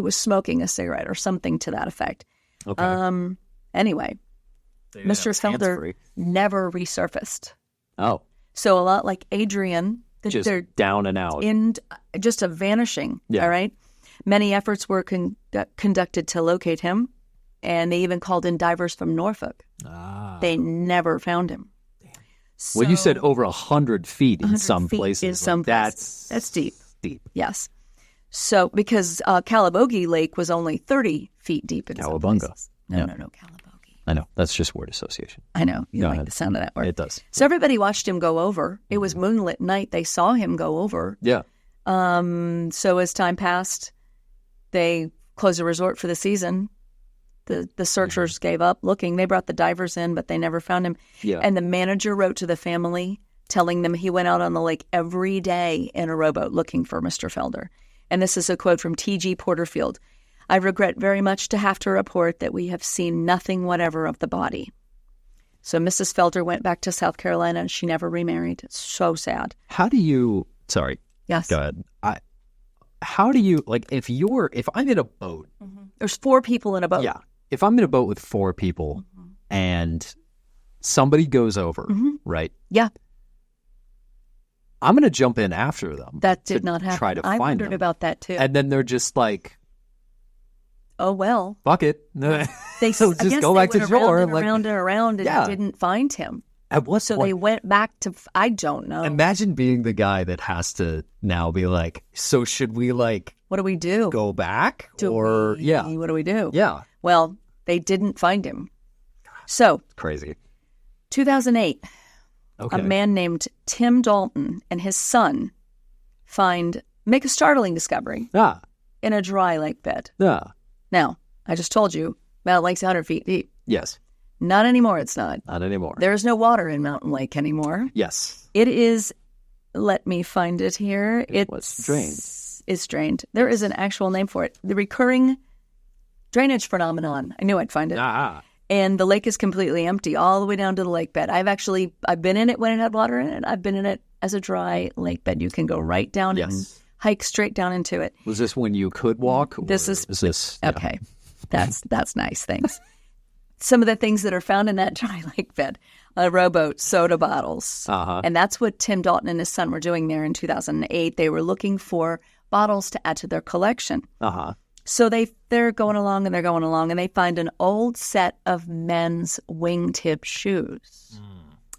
smoking a cigarette, or something to that effect. Okay. Anyway, Mr. Felder free. never resurfaced. Oh. So a lot like Adrian, Just they're down and out. in just a vanishing. Yeah. All right. Many efforts were conducted to locate him, and they even called in divers from Norfolk. They never found him. So, Well, you said over 100 feet in 100 some feet places. in some places. That's deep. Deep. Yes. So because Calabogie Lake was only 30 feet deep in some Cowabunga. places. No, Calabogie. I know. That's just word association. I know. You Go like ahead. the sound of that word. It does. So everybody watched him go over. It was moonlit night. They saw him go over. Yeah. So as time passed, they closed the resort for the season. The searchers gave up looking. They brought the divers in, but they never found him. Yeah. And the manager wrote to the family telling them he went out on the lake every day in a rowboat looking for Mr. Felder. And this is a quote from T.G. Porterfield. I regret very much to have to report that we have seen nothing whatever of the body. So Mrs. Felder went back to South Carolina and she never remarried. It's so sad. How do you, sorry. Yes. Go ahead. How do you, like, if I'm in a boat. There's 4 people in a boat. Yeah. If I'm in a boat with 4 people and somebody goes over, right? Yeah. I'm going to jump in after them. That did not happen. Try to I find wondered them. about that too. And then they're just like, oh, well. fuck it. They So I just guess go they back to went shore. around and around and Yeah. didn't find him. At what So point? they went back to, I don't know. Imagine being the guy that has to now be like, so should we like What do we do? go back? Do Or, we- yeah. What do we do? Yeah. Well, they didn't find him. So, Crazy. 2008, Okay. a man named Tim Dalton and his son make a startling discovery Ah. in a dry lake bed. Yeah. Now, I just told you, Mountain Lake's 100 feet deep. Yes. Not anymore, it's not. Not anymore. There is no water in Mountain Lake anymore. Yes. It is, let me find it here. It was drained. It's drained. There is an actual name for it. The recurring drainage phenomenon. I knew I'd find it. Ah. And the lake is completely empty all the way down to the lake bed. I've been in it when it had water in it. I've been in it as a dry lake bed. You can go right down and Yes. hike straight down into it. Was this when you could walk? This is yeah. okay. That's nice. Thanks. Some of the things that are found in that dry lake bed, a rowboat, soda bottles. And that's what Tim Dalton and his son were doing there in 2008. They were looking for bottles to add to their collection. So they're going along and they find an old set of men's wingtip shoes.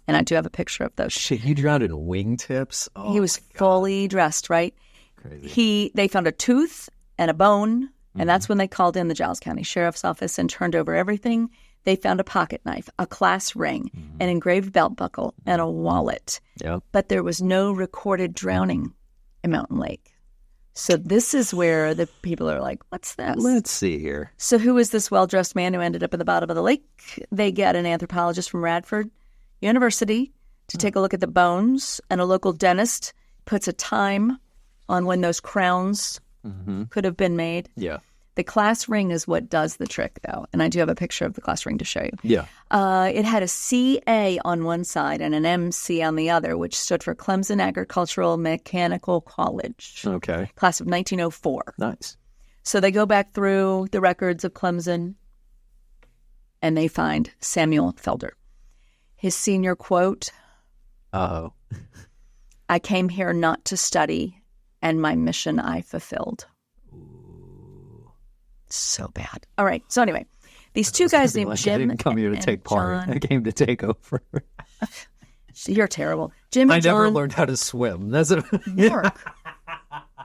And I do have a picture of those. Shit, you drowned in wingtips? Oh, he was fully dressed, right? Crazy. They found a tooth and a bone, and that's when they called in the Giles County Sheriff's Office and turned over everything. They found a pocket knife, a class ring, an engraved belt buckle, and a wallet. Yep. But there was no recorded drowning in Mountain Lake. So this is where the people are like, what's this? Let's see here. So who is this well-dressed man who ended up at the bottom of the lake? They get an anthropologist from Radford University to take a look at the bones, and a local dentist puts a time on when those crowns could have been made. Yeah. The class ring is what does the trick, though, and I do have a picture of the class ring to show you. Yeah. It had a CA on one side and an MC on the other, which stood for Clemson Agricultural Mechanical College. Okay. Class of 1904. Nice. So they go back through the records of Clemson, and they find Samuel Felder. His senior quote, Uh-oh. I came here not to study, and my mission I fulfilled. So bad. All right. So anyway, these two guys named Jim. I didn't come here to take part. John. I came to take over. You're terrible. Jim and I never John. learned how to swim. That's it. Mark,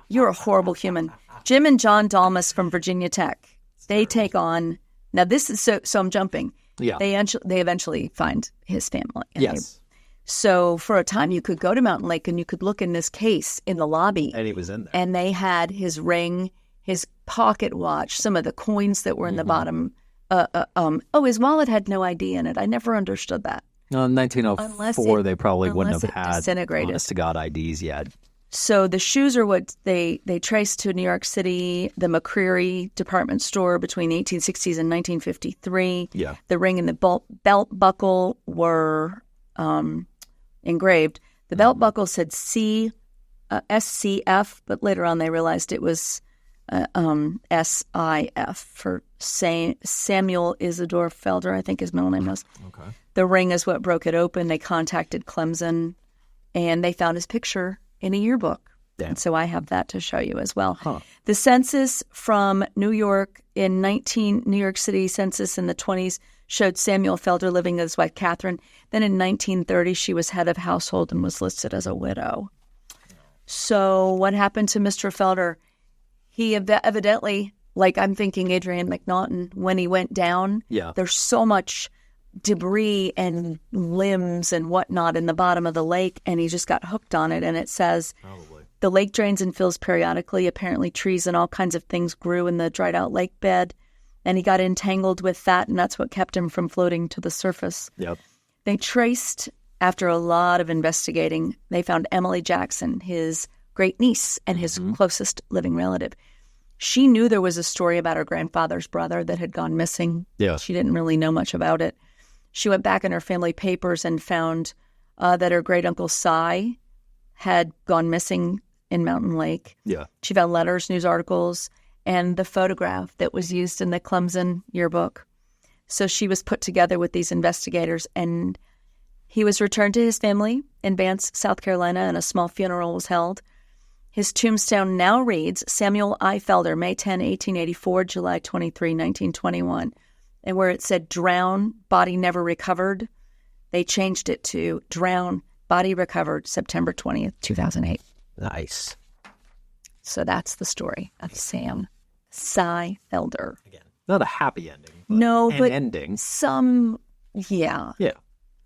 you're a horrible human. Jim and John Dalmas from Virginia Tech. They take on. Now this is so I'm jumping. Yeah. They eventually find his family. Yes. So for a time, you could go to Mountain Lake and you could look in this case in the lobby. And he was in there. And they had his ring, his pocket watch, some of the coins that were in the bottom. His wallet had no ID in it. I never understood that. In 1904, they probably wouldn't have had disintegrated. honest-to-God IDs yet. So the shoes are what they traced to New York City, the McCreary department store between the 1860s and 1953. Yeah. The ring and the belt buckle were engraved. The belt buckle said SCF, but later on they realized it was SIF for Samuel Isidore Felder, I think his middle name was. Okay. The ring is what broke it open. They contacted Clemson, and they found his picture in a yearbook. Damn. And so I have that to show you as well. Huh. The census from New York New York City census in the 20s showed Samuel Felder living with his wife, Catherine. Then in 1930, she was head of household and was listed as a widow. So what happened to Mr. Felder? He evidently, like I'm thinking Adrian McNaughton, when he went down, there's so much debris and limbs and whatnot in the bottom of the lake, and he just got hooked on it. And it says, the lake drains and fills periodically. Apparently trees and all kinds of things grew in the dried out lake bed, and he got entangled with that, and that's what kept him from floating to the surface. Yep. They traced, after a lot of investigating, they found Emily Jackson, his great niece and his closest living relative. She knew there was a story about her grandfather's brother that had gone missing. Yeah. She didn't really know much about it. She went back in her family papers and found that her great-uncle Cy had gone missing in Mountain Lake. Yeah. She found letters, news articles, and the photograph that was used in the Clemson yearbook. So she was put together with these investigators, and he was returned to his family in Vance, South Carolina, and a small funeral was held. His tombstone now reads, Samuel I. Felder, May 10, 1884, July 23, 1921. And where it said drown, body never recovered, they changed it to drown, body recovered, September 20th, 2008. Nice. So that's the story of Sam Cy Felder. Again, not a happy ending. But no, an but ending. Yeah.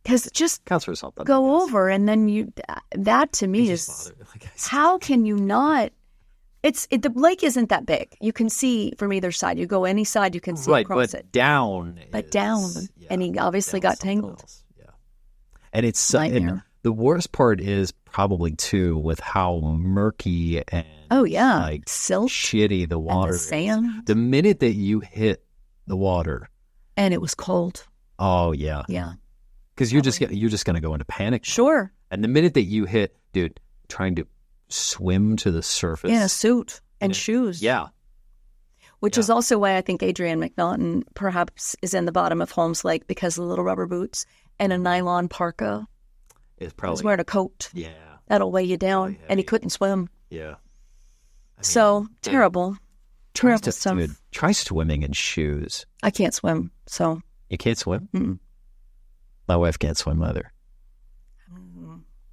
Because just counts for something. Go over, and then that to me is, how can you not? The lake isn't that big. You can see from either side. You go any side, you can see across it. Down. But down. And he obviously got tangled. Else. Yeah. And it's and the worst part is probably too with how murky and silt, shitty the water and the sand. Is. The minute that you hit the water, and it was cold. Oh yeah. Yeah. Because you're just going to go into panic. Sure. And the minute that you hit, dude, trying to swim to the surface. In a suit and shoes. Yeah. Which is also why I think Adrienne McNaughton perhaps is in the bottom of Holmes Lake, because of the little rubber boots and a nylon parka. It's probably... He's wearing a coat. Yeah. That'll weigh you down. And he couldn't swim. Yeah. Terrible. Terrible stuff. Dude, try swimming in shoes. I can't swim, so... You can't swim? Mm-mm. My wife can't swim either.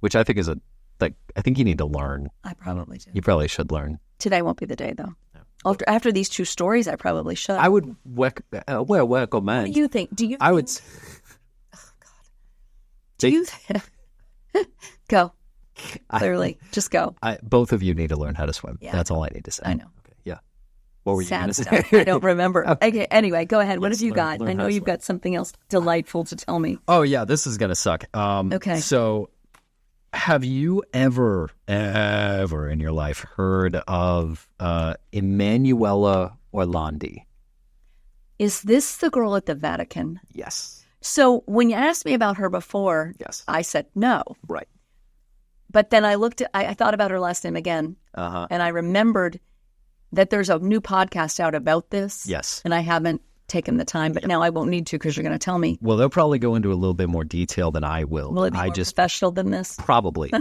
Which I think is I think you need to learn. I probably do. You probably should learn. Today won't be the day, though. After these 2 stories, I probably should. I would recommend. What do you think? I would. Oh God. Do you? Go. Clearly, just go. Both of you need to learn how to swim. Yeah. That's all I need to say. I know. Okay. Yeah. What were you going to say? I don't remember. Okay. Anyway, go ahead. What have you got? I know you've got something else delightful to tell me. Oh yeah, this is going to suck. Okay. So, have you ever in your life heard of Emanuela Orlandi? Is this the girl at the Vatican? Yes. So when you asked me about her before, yes, I said no. Right. But then I thought about her last name again, and I remembered that there's a new podcast out about this. Yes. And I haven't taken the time, but now I won't need to because you're going to tell me. Well, they'll probably go into a little bit more detail than I will. Will it be more professional than this? Probably.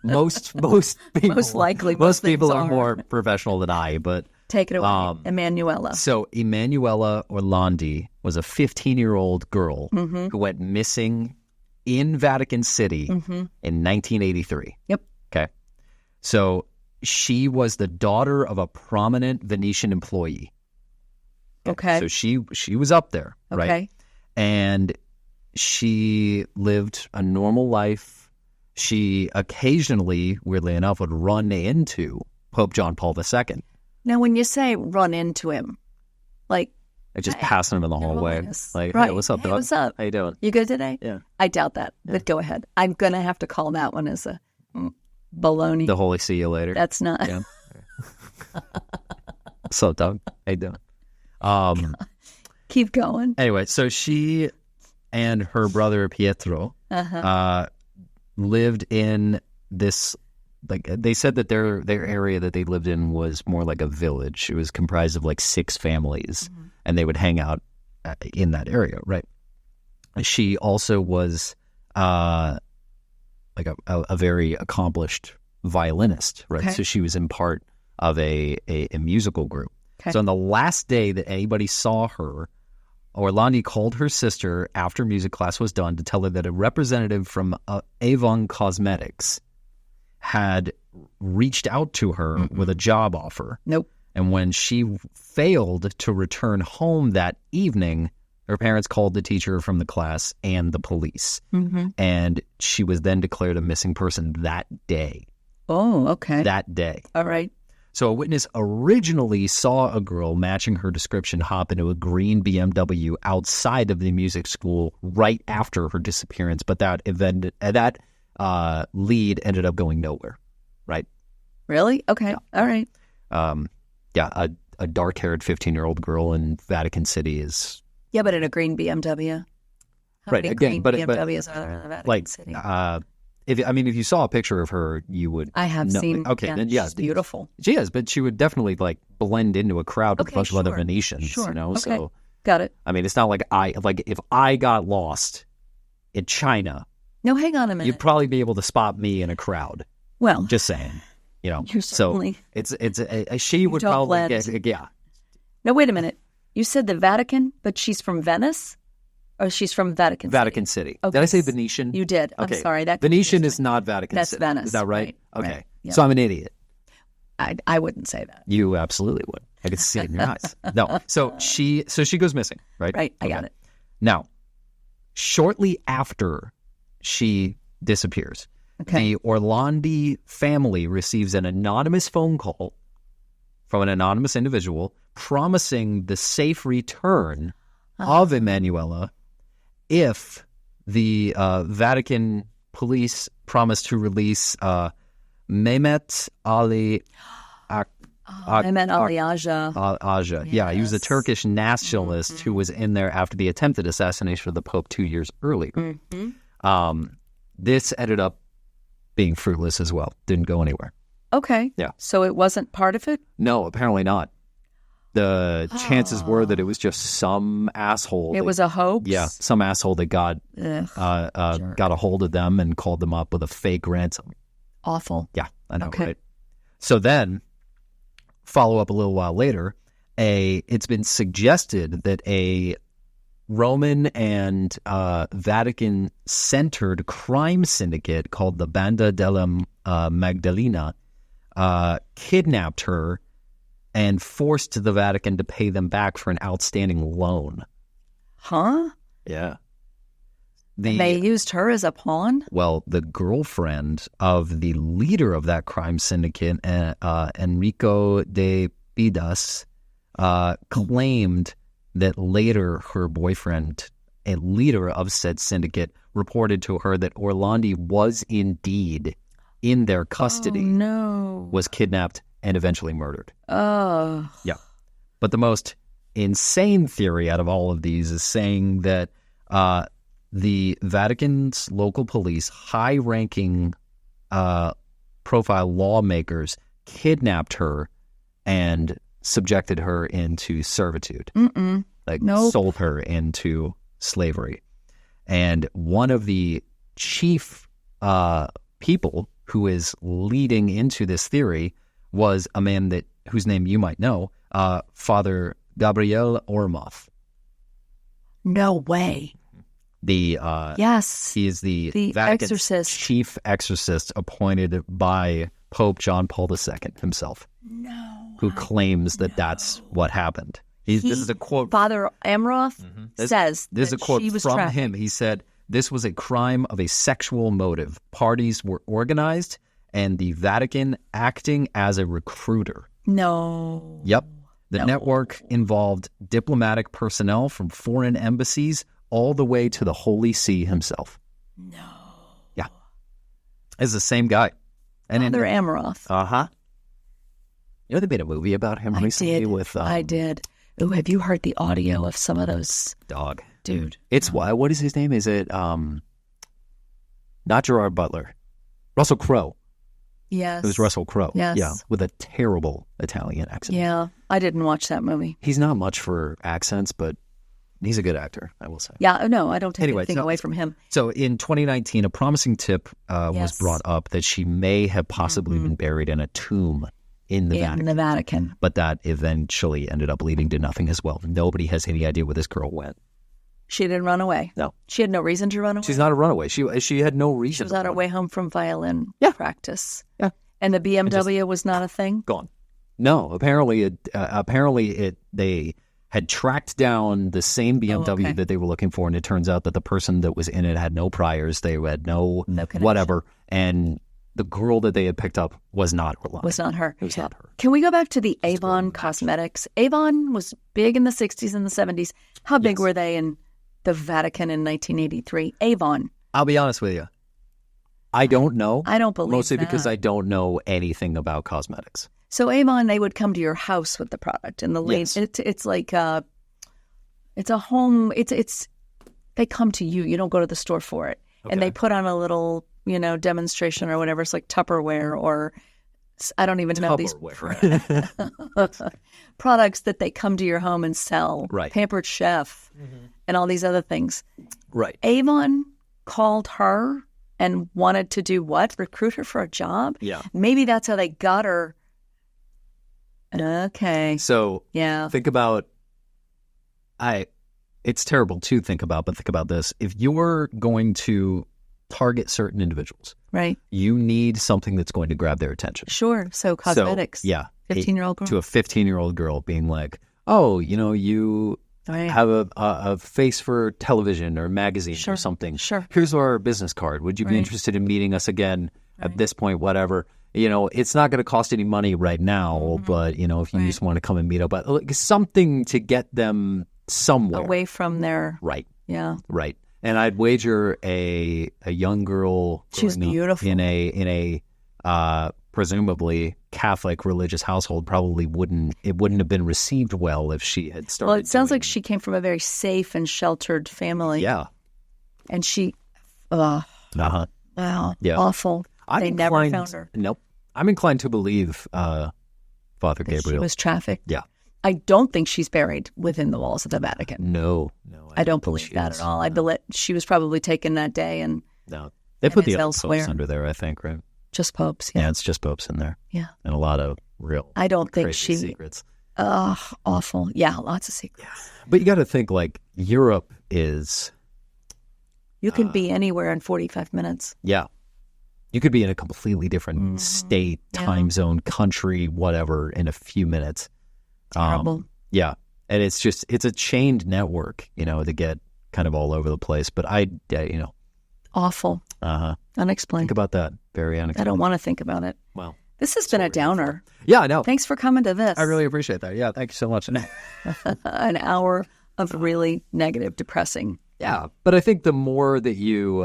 Most people, most likely. Most people are more professional than I, but... Take it away, Emanuela. So Emanuela Orlandi was a 15-year-old girl who went missing in Vatican City in 1983. Yep. Okay. So she was the daughter of a prominent Venetian employee. Okay. So she was up there, right? Okay. And she lived a normal life. She occasionally, weirdly enough, would run into Pope John Paul II. Now, when you say run into him, like... just passing him in the hallway. Like, right. Hey, what's up, dog? What's up? How you doing? You good today? Yeah. I doubt that, but go ahead. I'm going to have to call that one as a baloney. The holy see you later. That's not... Yeah. What's up, dog? How you doing? Keep going. Anyway, so she and her brother Pietro lived in this... Like they said that their area that they lived in was more like a village. It was comprised of like 6 families, and they would hang out in that area, right? She also was like a very accomplished violinist, right? Okay. So she was in part of a musical group. Okay. So on the last day that anybody saw her, Orlandi called her sister after music class was done to tell her that a representative from Avon Cosmetics had reached out to her with a job offer. Nope. And when she failed to return home that evening, her parents called the teacher from the class and the police. And she was then declared a missing person that day. Oh, okay. That day. All right. So a witness originally saw a girl matching her description hop into a green BMW outside of the music school right after her disappearance, but that lead ended up going nowhere, right? Really? Okay. Yeah. All right. A dark-haired 15-year-old girl in Vatican City is... Yeah, but in a green BMW. How right, many again, green BMWs are there in the Vatican City? If you saw a picture of her, you would... I have seen. Okay, then yeah. She's beautiful. She is, but she would definitely like blend into a crowd with a bunch of other Venetians, Sure. you know? Okay. So, got it. I mean, it's not like if I got lost in China... No, hang on a minute. You'd probably be able to spot me in a crowd. Well, just saying, you know. You're certainly, so she would probably get No, wait a minute. You said the Vatican, but she's from Venice, or she's from Vatican City? Vatican City. Okay. Did I say Venetian? You did. Okay. I'm sorry. That Venetian is not Vatican That's City. Venice. Is that right? Okay. Right. Yep. So I'm an idiot. I wouldn't say that. You absolutely would. I could see it in your eyes. No. So she goes missing, right? Right. I got it. Now, shortly after she disappears, the Orlandi family receives an anonymous phone call from an anonymous individual promising the safe return of Emanuela if the Vatican police promised to release Mehmet Ali Mehmet Ali Aja. Yeah, he was a Turkish nationalist who was in there after the attempted assassination of the Pope 2 years earlier. This ended up being fruitless as well. Didn't go anywhere. Okay. Yeah. So it wasn't part of it? No, apparently not. The chances were that it was just some asshole. It was a hoax? Yeah, some asshole that got a hold of them and called them up with a fake ransom. Awful. Yeah, I know, right? So then, follow up a little while later, it's been suggested that a Roman and Vatican-centered crime syndicate called the Banda della Magdalena kidnapped her and forced the Vatican to pay them back for an outstanding loan. Huh? Yeah. They used her as a pawn? Well, the girlfriend of the leader of that crime syndicate, Enrico de Pidas, claimed that later her boyfriend, a leader of said syndicate, reported to her that Orlandi was indeed in their custody, was kidnapped, and eventually murdered. Oh. Yeah. But the most insane theory out of all of these is saying that the Vatican's local police, high-ranking profile lawmakers, kidnapped her and subjected her into servitude. Sold her into slavery. And one of the chief people who is leading into this theory was a man whose name you might know, Father Gabriel Ormoth. No way. Yes, he is the Vatican's exorcist. Chief exorcist appointed by Pope John Paul II himself. No. Who claims that that's what happened. This is a quote. Father Amroth says this is a quote from him. He said, "This was a crime of a sexual motive. Parties were organized and the Vatican acting as a recruiter." No. Yep. The network involved diplomatic personnel from foreign embassies all the way to the Holy See himself. No. Yeah. It's the same guy. Father Amroth. Uh-huh. You know, they made a movie about him recently with... I did. Oh, have you heard the audio of some of those? Dog. Dude. It's what is his name? Is it not Gerard Butler? Russell Crowe. Yes. It was Russell Crowe. Yes. Yeah, with a terrible Italian accent. Yeah, I didn't watch that movie. He's not much for accents, but he's a good actor, I will say. Yeah, no, I don't take anything away from him. So in 2019, a promising tip was brought up that she may have possibly been buried in a tomb in the Vatican. But that eventually ended up leading to nothing as well. Nobody has any idea where this girl went. She didn't run away. No. She had no reason to run away. She's not a runaway. She had no reason. She was on her way home from violin practice. Yeah. And the BMW was not a thing? Gone. No. Apparently they had tracked down the same BMW that they were looking for, and it turns out that the person that was in it had no priors. They had no whatever. And the girl that they had picked up was not Orlandi. Was not her. It was not her. Can we go back to the Avon Cosmetics? Avon was big in the 60s and the 70s. How big were they in the Vatican in 1983? Avon. I'll be honest with you. I don't know. I don't believe Mostly that. because I don't know anything about cosmetics. So Avon, they would come to your house with the product, and it's like it's a home. It's they come to you. You don't go to the store for it, and they put on a little demonstration or whatever. It's like Tupperware or I don't even know these products that they come to your home and sell. Right, Pampered Chef and all these other things. Right. Avon called her and wanted to do what? Recruit her for a job? Yeah. Maybe that's how they got her. Okay. So think about, it's terrible to think about, but think about this. If you're going to target certain individuals, right, you need something that's going to grab their attention. Sure. So cosmetics. 15-year-old girl. To a 15-year-old girl being like, oh, you have a face for television or magazine or something. Sure. Here's our business card. Would you be interested in meeting us again at this point, whatever? It's not going to cost any money right now, but, if you just want to come and meet up, but something to get them somewhere. Away from their... Right. Yeah. Right. And I'd wager a young girl she's beautiful in a presumably Catholic religious household probably wouldn't have been received well if she had started. Well, it sounds like she came from a very safe and sheltered family. Yeah. And she wow. Yeah. Awful. They never found her. Nope. I'm inclined to believe Father Gabriel. She was trafficked. Yeah. I don't think she's buried within the walls of the Vatican. No. I don't believe that at all. I believe she was probably taken that day and no. They put the other elsewhere. popes under there, I think, right? Just popes. Yeah, it's just popes in there. Yeah, and a lot of real. I don't think crazy secrets. Awful. Yeah, lots of secrets. Yeah. But you got to think like Europe is. You can be anywhere in 45 minutes. Yeah. You could be in a completely different state, time zone, country, whatever, in a few minutes. Terrible. Yeah. And it's a chained network, to get kind of all over the place. But Awful. Unexplained. Think about that. Very unexplained. I don't want to think about it. Well. This has been a downer. Yeah, I know. Thanks for coming to this. I really appreciate that. Yeah, thank you so much. An hour of really negative, depressing. Yeah, but I think the more that you,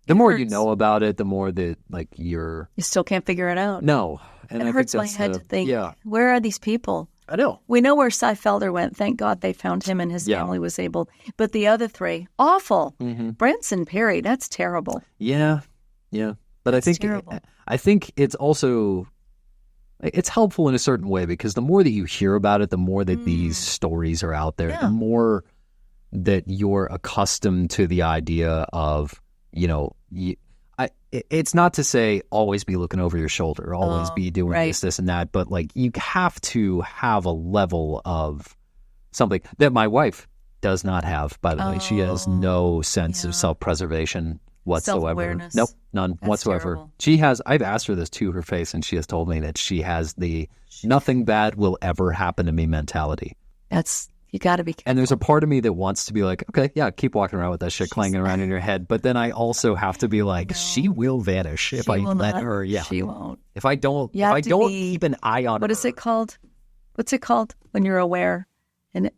the more you know about it, the more that you still can't figure it out. No, and it hurts my head to think. Yeah. Where are these people? I know. We know where Cy Felder went. Thank God they found him and his family was able. But the other three, awful. Branson Perry, that's terrible. Yeah. But I think it's also it's helpful in a certain way because the more that you hear about it, the more that these stories are out there, the more that you're accustomed to the idea of, it's not to say always be looking over your shoulder, always be doing this and that, but you have to have a level of something that my wife does not have, by the way. She has no sense of self-preservation whatsoever. Self-awareness. Nope, none whatsoever. Terrible. She has, I've asked her this to her face, and she has told me that she has the nothing bad will ever happen to me mentality. You got to be careful. And there's a part of me that wants to be like, okay, yeah, keep walking around with that shit clanging around in your head. But then I also have to be like, she will vanish if I let her. Yeah, she won't. If I don't keep an eye on her. What is it called? What's it called when you're aware? And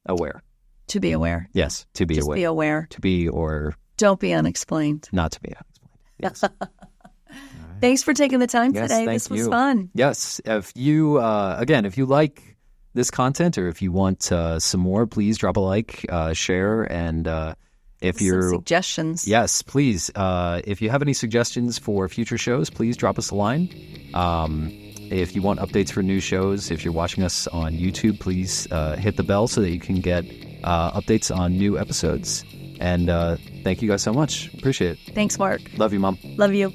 aware. To be aware. Yes, to be aware. Be aware. To be or don't be unexplained. Not to be unexplained. Yes. Right. Thanks for taking the time today. This was fun. Yes. If you if you like this content, or if you want some more, please drop a like, share, and if you're suggestions, yes, please. If you have any suggestions for future shows, please drop us a line. If you want updates for new shows, if you're watching us on YouTube, please hit the bell so that you can get updates on new episodes. And thank you guys so much. Appreciate it. Thanks, Mark. Love you, Mom. Love you.